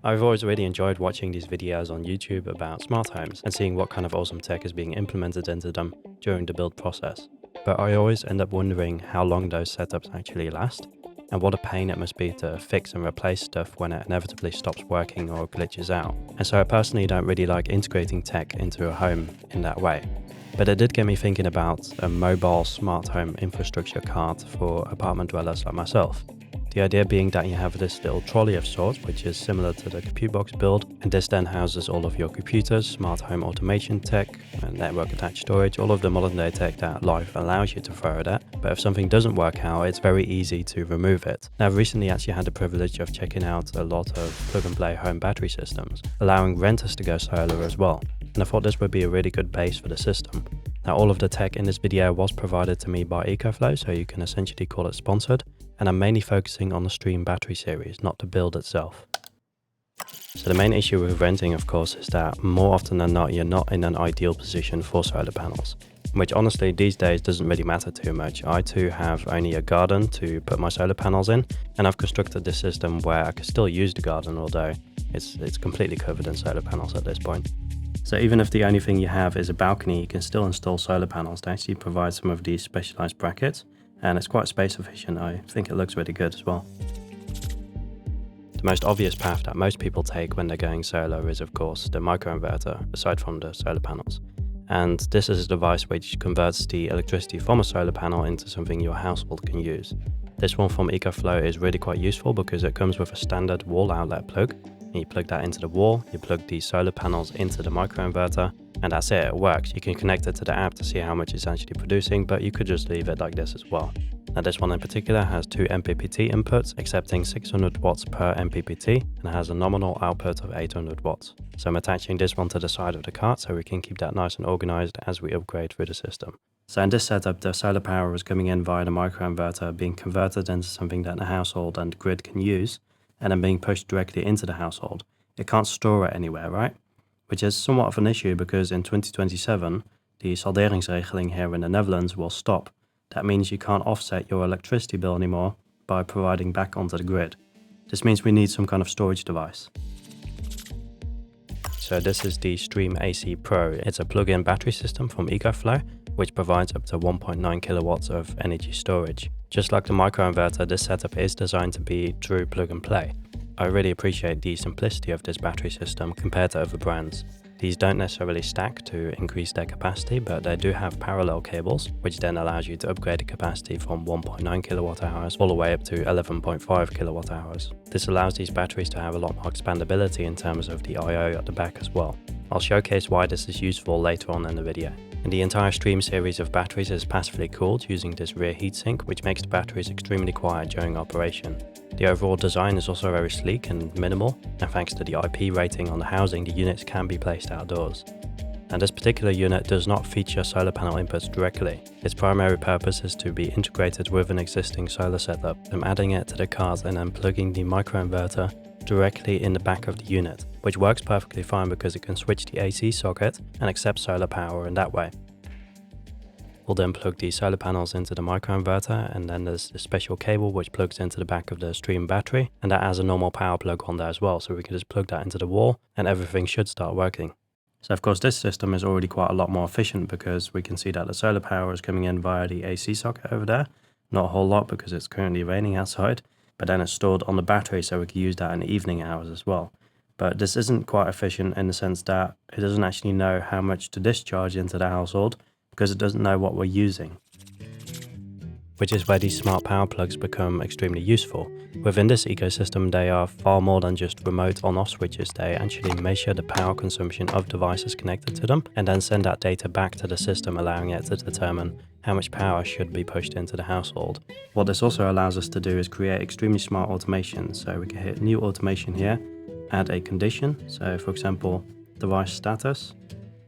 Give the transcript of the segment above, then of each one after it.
I've always really enjoyed watching these videos on YouTube about smart homes and seeing what kind of awesome tech is being implemented into them during the build process. But I always end up wondering how long those setups actually last, and what a pain it must be to fix and replace stuff when it inevitably stops working or glitches out. And so I personally don't really like integrating tech into a home in that way. But it did get me thinking about a mobile smart home infrastructure cart for apartment dwellers like myself. The idea being that you have this little trolley of sorts, which is similar to the compute box build, and this then houses all of your computers, smart home automation tech, and network attached storage, all of the modern day tech that life allows you to throw it at. But if something doesn't work out, it's very easy to remove it. Now, I've recently actually had the privilege of checking out a lot of plug and play home battery systems, allowing renters to go solar as well. And I thought this would be a really good base for the system. Now, all of the tech in this video was provided to me by EcoFlow, so you can essentially call it sponsored. And I'm mainly focusing on the Stream battery series, not the build itself. So the main issue with renting, of course, is that more often than not, you're not in an ideal position for solar panels, which honestly these days doesn't really matter too much. I too have only a garden to put my solar panels in, and I've constructed this system where I can still use the garden, although it's completely covered in solar panels at this point. So even if the only thing you have is a balcony, you can still install solar panels to actually provide some of these specialized brackets. And it's quite space efficient. I think it looks really good as well. The most obvious path that most people take when they're going solar is, of course, the microinverter, aside from the solar panels. And this is a device which converts the electricity from a solar panel into something your household can use. This one from EcoFlow is really quite useful because it comes with a standard wall outlet plug. And you plug that into the wall, you plug the solar panels into the microinverter, and that's it, it works. You can connect it to the app to see how much it's actually producing, but you could just leave it like this as well. Now this one in particular has 2 MPPT inputs, accepting 600 watts per MPPT, and has a nominal output of 800 watts. So I'm attaching this one to the side of the cart so we can keep that nice and organized as we upgrade through the system. So in this setup, the solar power is coming in via the microinverter, being converted into something that the household and the grid can use, and then being pushed directly into the household. It can't store it anywhere, right? Which is somewhat of an issue because in 2027, the salderingsregeling here in the Netherlands will stop. That means you can't offset your electricity bill anymore by providing back onto the grid. This means we need some kind of storage device. So this is the Stream AC Pro. It's a plug-in battery system from EcoFlow, which provides up to 1.9 kilowatts of energy storage. Just like the microinverter, this setup is designed to be true plug and play. I really appreciate the simplicity of this battery system compared to other brands. These don't necessarily stack to increase their capacity, but they do have parallel cables, which then allows you to upgrade the capacity from 1.9 kilowatt hours all the way up to 11.5 kilowatt hours. This allows these batteries to have a lot more expandability in terms of the I/O at the back as well. I'll showcase why this is useful later on in the video. And the entire Stream series of batteries is passively cooled using this rear heatsink, which makes the batteries extremely quiet during operation. The overall design is also very sleek and minimal, and thanks to the IP rating on the housing, the units can be placed outdoors. And this particular unit does not feature solar panel inputs directly. Its primary purpose is to be integrated with an existing solar setup. I'm adding it to the cart and then plugging the microinverter directly in the back of the unit, which works perfectly fine because it can switch the AC socket and accept solar power in that way. We'll then plug the solar panels into the microinverter, and then there's a special cable which plugs into the back of the Stream battery, and that has a normal power plug on there as well, so we can just plug that into the wall and everything should start working. So of course this system is already quite a lot more efficient because we can see that the solar power is coming in via the AC socket over there. Not a whole lot because it's currently raining outside, but then it's stored on the battery so we can use that in the evening hours as well. But this isn't quite efficient in the sense that it doesn't actually know how much to discharge into the household because it doesn't know what we're using. Which is where these smart power plugs become extremely useful. Within this ecosystem, they are far more than just remote on-off switches. They actually measure the power consumption of devices connected to them and then send that data back to the system, allowing it to determine how much power should be pushed into the household. What this also allows us to do is create extremely smart automation. So we can hit new automation here, add a condition. So for example, device status,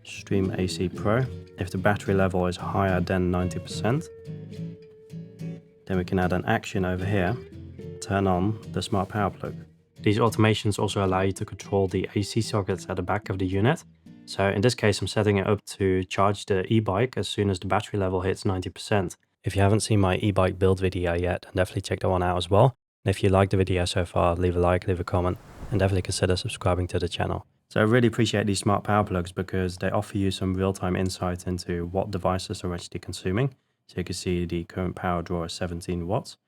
Stream AC Pro. If the battery level is higher than 90%, then we can add an action over here, turn on the smart power plug. These automations also allow you to control the AC sockets at the back of the unit. So in this case, I'm setting it up to charge the e-bike as soon as the battery level hits 90%. If you haven't seen my e-bike build video yet, then definitely check that one out as well. And if you liked the video so far, leave a like, leave a comment. and definitely consider subscribing to the channel. So I really appreciate these smart power plugs because they offer you some real-time insight into what devices are actually consuming. So you can see the current power draw is 17 watts,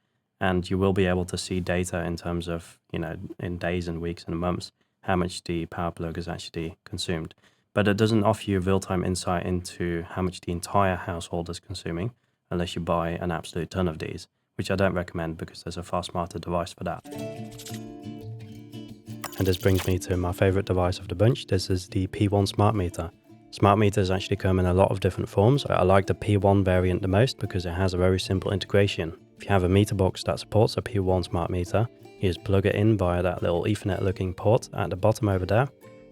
and you will be able to see data in terms of, in days and weeks and months, how much the power plug is actually consumed. But it doesn't offer you real-time insight into how much the entire household is consuming unless you buy an absolute ton of these, which I don't recommend because there's a far smarter device for that. And this brings me to my favorite device of the bunch. This is the P1 smart meter. Smart meters actually come in a lot of different forms. I like the P1 variant the most because it has a very simple integration. If you have a meter box that supports a P1 smart meter, you just plug it in via that little Ethernet looking port at the bottom over there,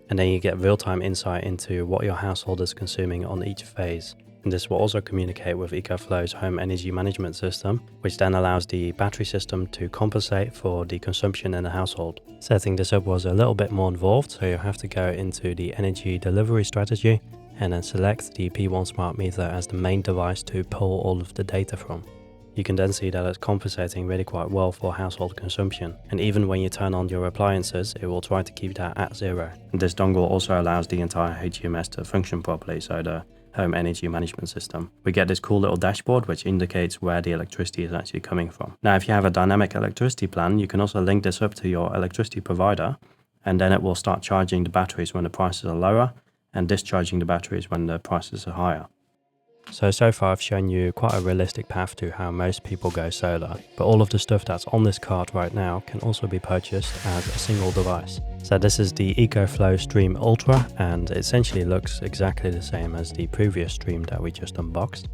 and then you get real-time insight into what your household is consuming on each phase. And this will also communicate with EcoFlow's home energy management system, which then allows the battery system to compensate for the consumption in the household. Setting this up was a little bit more involved, so you have to go into the energy delivery strategy and then select the P1 smart meter as the main device to pull all of the data from. You can then see that it's compensating really quite well for household consumption, and even when you turn on your appliances, it will try to keep that at 0. And this dongle also allows the entire HUMS to function properly, so the home energy management system. We get this cool little dashboard which indicates where the electricity is actually coming from. Now if you have a dynamic electricity plan, you can also link this up to your electricity provider, and then it will start charging the batteries when the prices are lower and discharging the batteries when the prices are higher. So far I've shown you quite a realistic path to how most people go solar, but all of the stuff that's on this cart right now can also be purchased as a single device. So this is the EcoFlow Stream Ultra, and it essentially looks exactly the same as the previous Stream that we just unboxed.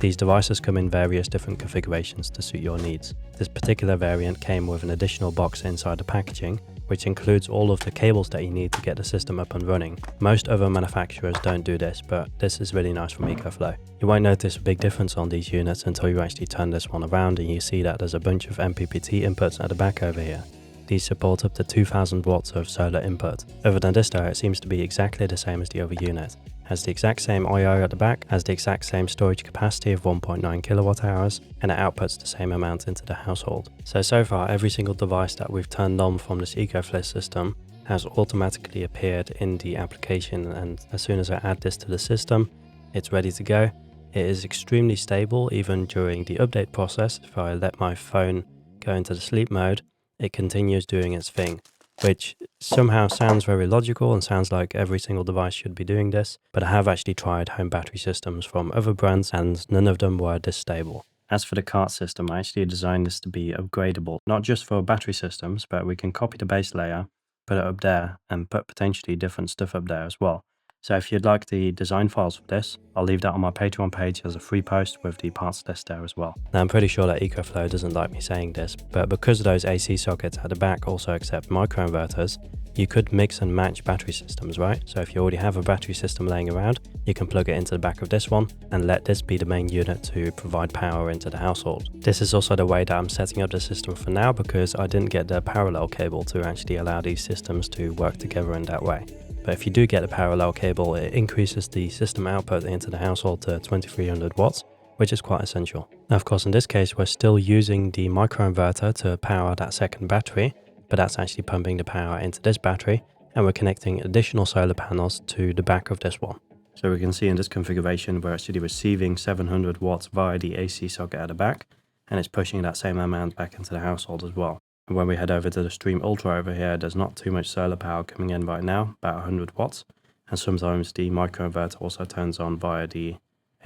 These devices come in various different configurations to suit your needs. This particular variant came with an additional box inside the packaging, which includes all of the cables that you need to get the system up and running. Most other manufacturers don't do this, but this is really nice from EcoFlow. You won't notice a big difference on these units until you actually turn this one around and you see that there's a bunch of MPPT inputs at the back over here. These support up to 2000 watts of solar input. Other than this though, it seems to be exactly the same as the other unit. Has the exact same I/O at the back, has the exact same storage capacity of 1.9 kilowatt hours, and it outputs the same amount into the household. So far every single device that we've turned on from this EcoFlow system has automatically appeared in the application, and as soon as I add this to the system, it's ready to go. It is extremely stable even during the update process. If I let my phone go into the sleep mode, it continues doing its thing, which somehow sounds very logical and sounds like every single device should be doing this, but I have actually tried home battery systems from other brands and none of them were this stable. As for the cart system, I actually designed this to be upgradable, not just for battery systems, but we can copy the base layer, put it up there, and put potentially different stuff up there as well. So if you'd like the design files for this, I'll leave that on my Patreon page as a free post with the parts list there as well. Now I'm pretty sure that EcoFlow doesn't like me saying this, but because those AC sockets at the back also accept microinverters, you could mix and match battery systems, right? So if you already have a battery system laying around, you can plug it into the back of this one and let this be the main unit to provide power into the household. This is also the way that I'm setting up the system for now because I didn't get the parallel cable to actually allow these systems to work together in that way. But if you do get a parallel cable, it increases the system output into the household to 2300 watts, which is quite essential. Now, of course, in this case, we're still using the microinverter to power that second battery, but that's actually pumping the power into this battery, and we're connecting additional solar panels to the back of this one. So we can see in this configuration, we're actually receiving 700 watts via the AC socket at the back, and it's pushing that same amount back into the household as well. And when we head over to the Stream Ultra over here, there's not too much solar power coming in right now, about 100 watts. And sometimes the microinverter also turns on via the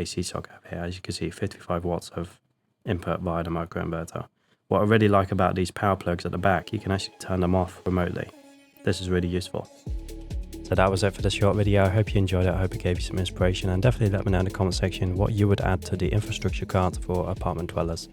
AC socket over here. As you can see, 55 watts of input via the microinverter. What I really like about these power plugs at the back, you can actually turn them off remotely. This is really useful. So that was it for this short video. I hope you enjoyed it. I hope it gave you some inspiration, and definitely let me know in the comment section what you would add to the infrastructure card for apartment dwellers.